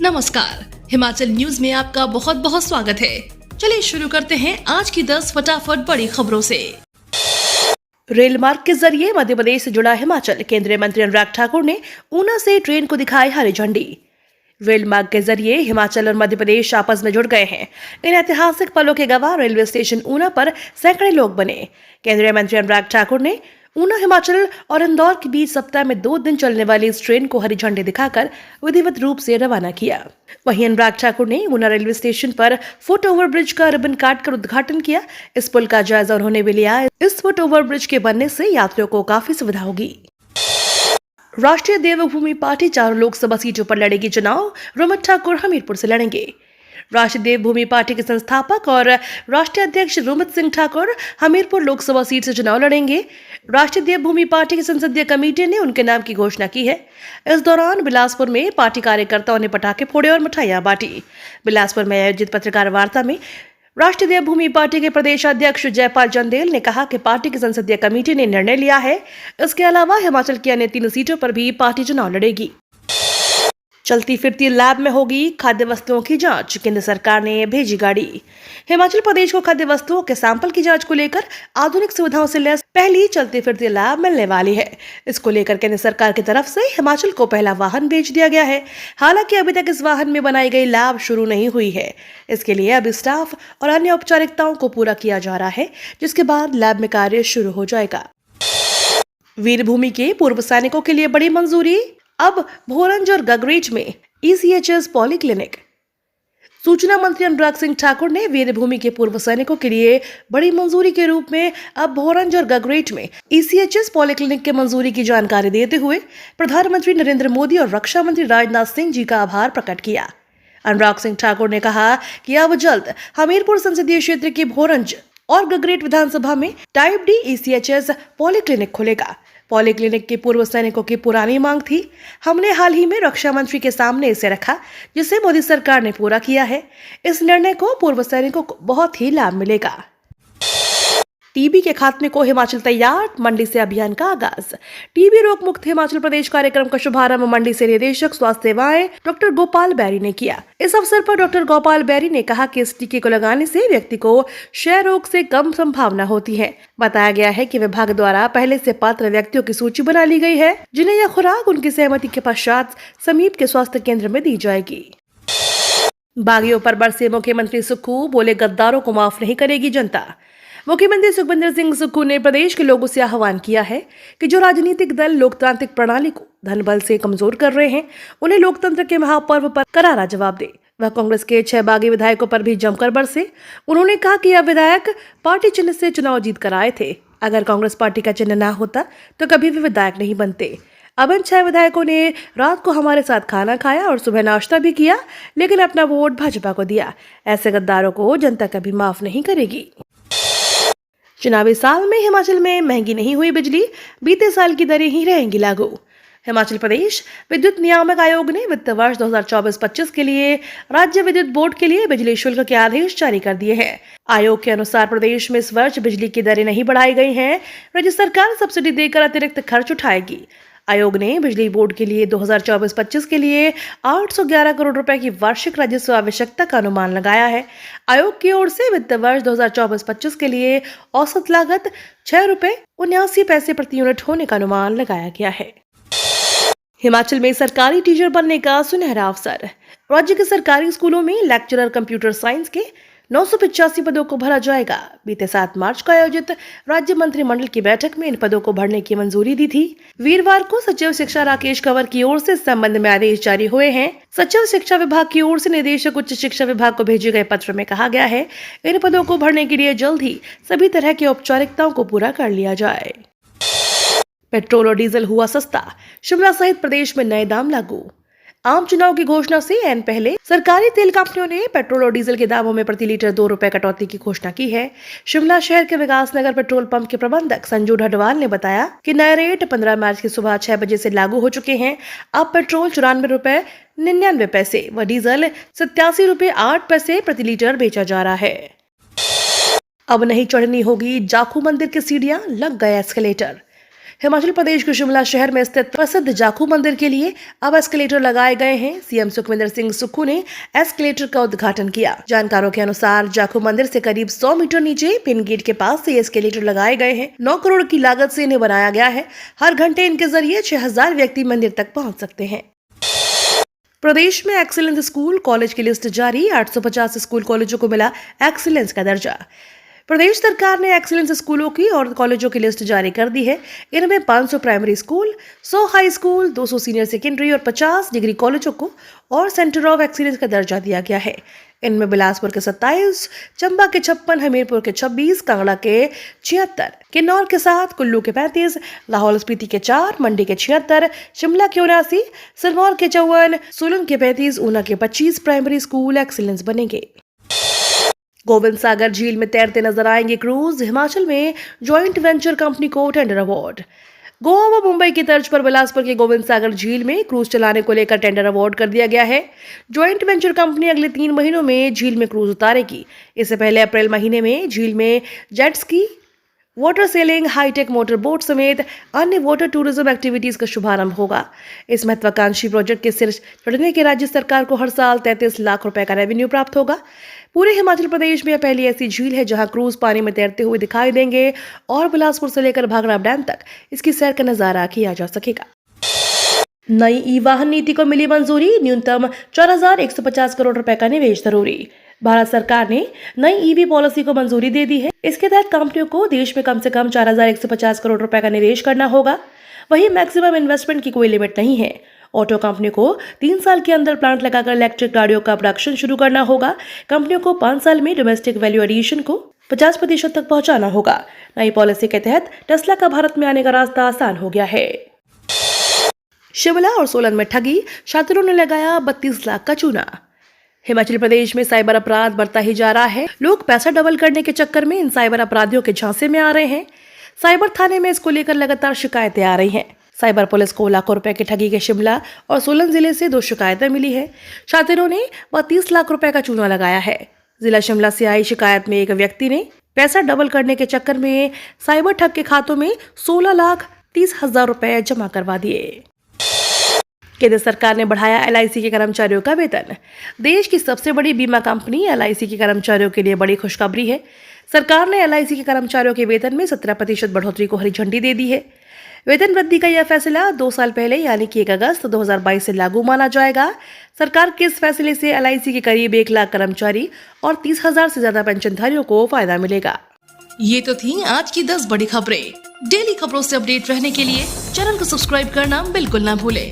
नमस्कार, हिमाचल न्यूज में आपका बहुत बहुत स्वागत है। चलिए शुरू करते हैं आज की 10 फटाफट बड़ी खबरों से। रेल मार्ग के जरिए मध्य प्रदेश से जुड़ा हिमाचल, केंद्रीय मंत्री अनुराग ठाकुर ने ऊना से ट्रेन को दिखाई हरी झंडी। रेल मार्ग के जरिए हिमाचल और मध्य प्रदेश आपस में जुड़ गए हैं। इन ऐतिहासिक पलों के गवाह रेलवे स्टेशन ऊना पर सैकड़े लोग बने। केंद्रीय मंत्री अनुराग ठाकुर ने ऊना, हिमाचल और इंदौर के बीच सप्ताह में 2 दिन चलने वाली इस ट्रेन को हरी झंडी दिखाकर विधिवत रूप से रवाना किया। वहीं अनुराग ठाकुर ने ऊना रेलवे स्टेशन पर फुट ओवर ब्रिज का रिबन काटकर उद्घाटन किया। इस पुल का जायजा उन्होंने भी लिया। इस फुट ओवर ब्रिज के बनने से यात्रियों को काफी सुविधा होगी। राष्ट्रीय देवभूमि पार्टी 4 लोकसभा सीटों पर लड़ेगी चुनाव। रोमित ठाकुर हमीरपुर से लड़ेंगे। राष्ट्रीय देवभूमि पार्टी के संस्थापक और राष्ट्रीय अध्यक्ष रोमित सिंह ठाकुर हमीरपुर लोकसभा सीट से चुनाव लड़ेंगे। राष्ट्रीय देवभूमि पार्टी की संसदीय कमेटी ने उनके नाम की घोषणा की है। इस दौरान बिलासपुर में पार्टी कार्यकर्ताओं ने पटाखे फोड़े और मिठाइयां बांटी। बिलासपुर में आयोजित पत्रकार वार्ता में राष्ट्रीय देवभूमि पार्टी के प्रदेश अध्यक्ष जयपाल चंदेल ने कहा कि पार्टी की संसदीय कमेटी ने निर्णय लिया है। इसके अलावा हिमाचल की अन्य 3 सीटों पर भी पार्टी चुनाव लड़ेगी। चलती फिरती लैब में होगी खाद्य वस्तुओं की जांच, केंद्र सरकार ने भेजी गाड़ी। हिमाचल प्रदेश को खाद्य वस्तुओं के सैंपल की जांच को लेकर आधुनिक सुविधाओं से लैस पहली चलती फिरती लैब मिलने वाली है। इसको लेकर केंद्र सरकार की तरफ से हिमाचल को पहला वाहन भेज दिया गया है। हालांकि अभी तक इस वाहन में बनाई गई लैब शुरू नहीं हुई है। इसके लिए अभी स्टाफ और अन्य औपचारिकताओं को पूरा किया जा रहा है, जिसके बाद लैब में कार्य शुरू हो जाएगा। वीरभूमि के पूर्व सैनिकों के लिए बड़ी मंजूरी। अब भोरंज और गगरेट में ECHS पॉलीक्लिनिक। सूचना मंत्री अनुराग सिंह ठाकुर ने वीरभूमि के पूर्व सैनिकों के लिए बड़ी मंजूरी के रूप में अब भोरंज और गगरेट में ECHS पॉलीक्लिनिक के मंजूरी की जानकारी देते हुए प्रधानमंत्री नरेंद्र मोदी और रक्षा मंत्री राजनाथ सिंह जी का आभार प्रकट किया। अनुराग सिंह ठाकुर ने कहा कि अब जल्द हमीरपुर संसदीय क्षेत्र के भोरंज और गगरेट विधानसभा में टाइप D ECHS पॉलीक्लिनिक खुलेगा। पॉलीक्लिनिक के पूर्व सैनिकों की पुरानी मांग थी। हमने हाल ही में रक्षा मंत्री के सामने इसे रखा, जिसे मोदी सरकार ने पूरा किया है। इस निर्णय को पूर्व सैनिकों को बहुत ही लाभ मिलेगा। टीबी के खात्मे को हिमाचल तैयार, मंडी से अभियान का आगाज। टीबी रोग मुक्त हिमाचल प्रदेश कार्यक्रम का शुभारंभ मंडी से निदेशक स्वास्थ्य सेवाएं डॉक्टर गोपाल बैरी ने किया। इस अवसर पर डॉक्टर गोपाल बैरी ने कहा कि इस टीके को लगाने से व्यक्ति को क्षय रोग से कम संभावना होती है। बताया गया है कि विभाग द्वारा पहले से पात्र व्यक्तियों की सूची बना ली गई है, जिन्हें यह खुराक उनकी सहमति के पश्चात समीप के स्वास्थ्य केंद्र में दी जाएगी। बागियों पर बरसे मुख्यमंत्री सुक्खू, बोले गद्दारों को माफ नहीं करेगी जनता। मुख्यमंत्री सुखविंदर सिंह सुक्खू ने प्रदेश के लोगों से आह्वान किया है कि जो राजनीतिक दल लोकतांत्रिक प्रणाली को धन बल से कमजोर कर रहे हैं, उन्हें लोकतंत्र के महापर्व पर करारा जवाब दे। वह कांग्रेस के 6 बागी विधायकों पर भी जमकर बरसे। उन्होंने कहा कि यह विधायक पार्टी चिन्ह से चुनाव जीत कर आए थे। अगर कांग्रेस पार्टी का चिन्ह ना होता तो कभी भी विधायक नहीं बनते। अब इन 6 विधायकों ने रात को हमारे साथ खाना खाया और सुबह नाश्ता भी किया, लेकिन अपना वोट भाजपा को दिया। ऐसे गद्दारों को जनता कभी माफ नहीं करेगी। चुनावी साल में हिमाचल में महंगी नहीं हुई बिजली, बीते साल की दरें ही रहेंगी लागू। हिमाचल प्रदेश विद्युत नियामक आयोग ने वित्त वर्ष 2024-25 के लिए राज्य विद्युत बोर्ड के लिए बिजली शुल्क के आदेश जारी कर दिए हैं। आयोग के अनुसार प्रदेश में इस वर्ष बिजली की दरें नहीं बढ़ाई गई हैं। राज्य सरकार सब्सिडी देकर अतिरिक्त खर्च उठाएगी। आयोग ने बिजली बोर्ड के लिए 2024-25 के लिए 811 करोड़ रुपए की वार्षिक राजस्व आवश्यकता का अनुमान लगाया है। आयोग की ओर से वित्त वर्ष 2024-25 के लिए औसत लागत ₹6.79 प्रति यूनिट होने का अनुमान लगाया गया है। हिमाचल में सरकारी टीचर बनने का सुनहरा अवसर। राज्य के सरकारी स्कूलों में लेक्चरर कंप्यूटर साइंस के 985 पदों को भरा जाएगा। बीते 7 मार्च को आयोजित राज्य मंत्रिमंडल की बैठक में इन पदों को भरने की मंजूरी दी थी। वीरवार को सचिव शिक्षा राकेश कंवर की ओर से इस संबंध में आदेश जारी हुए हैं। सचिव शिक्षा विभाग की ओर से निदेशक उच्च शिक्षा विभाग को भेजे गए पत्र में कहा गया है, इन पदों को भरने के लिए जल्द ही सभी तरह की औपचारिकताओं को पूरा कर लिया जाए। पेट्रोल और डीजल हुआ सस्ता, शिमला सहित प्रदेश में नए दाम लागू। आम चुनाव की घोषणा से ऐन पहले सरकारी तेल कंपनियों ने पेट्रोल और डीजल के दामों में प्रति लीटर 2 रुपए कटौती की घोषणा की है। शिमला शहर के विकास नगर पेट्रोल पंप के प्रबंधक संजू ढडवाल ने बताया कि नए रेट 15 मार्च की सुबह 6 बजे से लागू हो चुके हैं। अब पेट्रोल 94 रुपए 99 पैसे व डीजल 87 रुपए 8 पैसे प्रति लीटर बेचा जा रहा है। अब नहीं चढ़नी होगी जाखू मंदिर की सीढ़ियां, लग गए एस्केलेटर। हिमाचल प्रदेश के शिमला शहर में स्थित प्रसिद्ध जाखू मंदिर के लिए अब एस्केलेटर लगाए गए हैं। सीएम सुखविंदर सिंह सुक्खू ने एस्केलेटर का उद्घाटन किया। जानकारों के अनुसार जाखू मंदिर से करीब 100 मीटर नीचे पिन गेट के पास से एस्केलेटर लगाए गए हैं। 9 करोड़ की लागत से इन्हें बनाया गया है। हर घंटे इनके जरिए 6000 व्यक्ति मंदिर तक पहुँच सकते हैं। प्रदेश में एक्सीलेंस स्कूल कॉलेज की लिस्ट जारी। 850 स्कूल कॉलेजों को मिला एक्सीलेंस का दर्जा। प्रदेश सरकार ने एक्सीलेंस स्कूलों की और कॉलेजों की लिस्ट जारी कर दी है। इनमें 500 primary school, 100 high school, 200 senior secondary और 50 डिग्री कॉलेजों को और सेंटर ऑफ एक्सीलेंस का दर्जा दिया गया है। इनमें बिलासपुर के 27, चंबा के 56, हमीरपुर के 26, कांगड़ा के 76, किन्नौर के 7, कुल्लू के 35, लाहौल स्पीति के 4, मंडी के 76, शिमला के 79, सिरमौर के 54, सोलन के 35, ऊना के 25 प्राइमरी स्कूल एक्सीलेंस बनेंगे। गोविंद सागर झील में तैरते नजर आएंगे क्रूज। हिमाचल में जॉइंट वेंचर कंपनी को टेंडर अवार्ड। गोवा व मुंबई की तर्ज पर बिलासपुर के गोविंद सागर झील में क्रूज चलाने को लेकर टेंडर अवार्ड कर दिया गया है। जॉइंट वेंचर कंपनी अगले 3 महीनों में झील में क्रूज उतारेगी। इससे पहले अप्रैल महीने में झील में jet ski, water sailing, high tech motor boat समेत अन्य वाटर टूरिज्म एक्टिविटीज का शुभारंभ होगा। इस महत्वाकांक्षी प्रोजेक्ट के सिर चढ़ने के राज्य सरकार को हर साल 33 लाख रुपए का रेवेन्यू प्राप्त होगा। पूरे हिमाचल प्रदेश में पहली ऐसी झील है जहां क्रूज पानी में तैरते हुए दिखाई देंगे और बिलासपुर से लेकर भाखड़ा डैम तक इसकी सैर का नजारा किया जा सकेगा। नई ई वाहन नीति को मिली मंजूरी। न्यूनतम 4150 करोड़ रुपए का निवेश जरूरी। भारत सरकार ने नई ईवी पॉलिसी को मंजूरी दे दी है। इसके तहत कंपनियों को देश में कम से कम 4150 करोड़ रुपए का निवेश करना होगा। वहीं मैक्सिमम इन्वेस्टमेंट की कोई लिमिट नहीं है। ऑटो कंपनी को 3 साल के अंदर प्लांट लगाकर इलेक्ट्रिक गाड़ियों का प्रोडक्शन शुरू करना होगा। कंपनियों को 5 साल में डोमेस्टिक वैल्यू एडिशन को 50% तक पहुंचाना होगा। नई पॉलिसी के तहत टेस्ला का भारत में आने का रास्ता आसान हो गया है। शिमला और सोलन में ठगी, छात्रों ने लगाया 32 लाख का चूना। हिमाचल प्रदेश में साइबर अपराध बढ़ता ही जा रहा है। लोग पैसा डबल करने के चक्कर में इन साइबर अपराधियों के झांसे में आ रहे हैं। साइबर थाने में इसको लेकर लगातार शिकायतें आ रही हैं। साइबर पुलिस को लाखों रुपए की ठगी के शिमला और सोलन जिले से 2 शिकायतें मिली है। छात्रों ने 32 लाख रुपए का चूना लगाया है। जिला शिमला से आई शिकायत में एक व्यक्ति ने पैसा डबल करने के चक्कर में साइबर ठग के खातों में 16,30,000 रुपए जमा करवा दिए। केंद्र सरकार ने बढ़ाया LIC के कर्मचारियों का वेतन। देश की सबसे बड़ी बीमा कंपनी LIC के कर्मचारियों के लिए बड़ी खुशखबरी है। सरकार ने LIC के कर्मचारियों के वेतन में 17% बढ़ोतरी को हरी झंडी दे दी है। वेतन वृद्धि का यह फैसला 2 साल पहले यानी कि 1 अगस्त 2022 से लागू माना जाएगा। सरकार के इस फैसले से LIC के करीब 1 लाख कर्मचारी और 30,000 से ज्यादा पेंशनधारियों को फायदा मिलेगा। ये तो थी आज की 10 बड़ी खबरें। डेली खबरों से अपडेट रहने के लिए चैनल को सब्सक्राइब करना बिल्कुल ना भूलें।